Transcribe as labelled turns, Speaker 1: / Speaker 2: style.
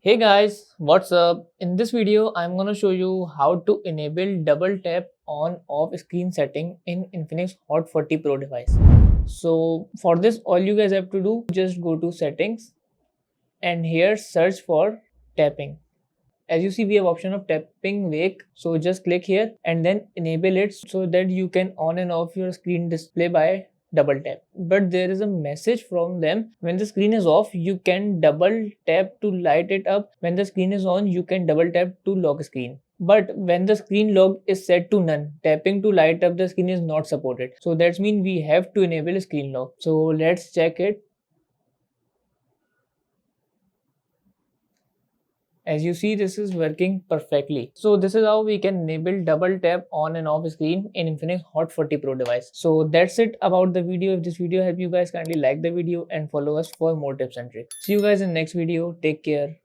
Speaker 1: Hey guys, what's up? In this video, I'm gonna show you how to enable double tap on off screen setting in Infinix Hot 40 Pro device. So for this, all you guys have to do, just go to settings and here search for tapping. As you see, we have option of tapping wake. So just click here and then enable it so that you can on and off your screen display by double tap. But there is a message from them: when the screen is off, you can double tap to light it up. When the screen is on, you can double tap to lock screen. But when the screen lock is set to none, tapping to light up the screen is not supported. So that's mean we have to enable screen lock. So let's check it. As you see, this is working perfectly. So this is how we can enable double tap on and off screen in Infinix Hot 40 Pro device. So that's it about the video. If this video helped you guys, kindly like the video and follow us for more tips and tricks. See you guys in next video. Take care.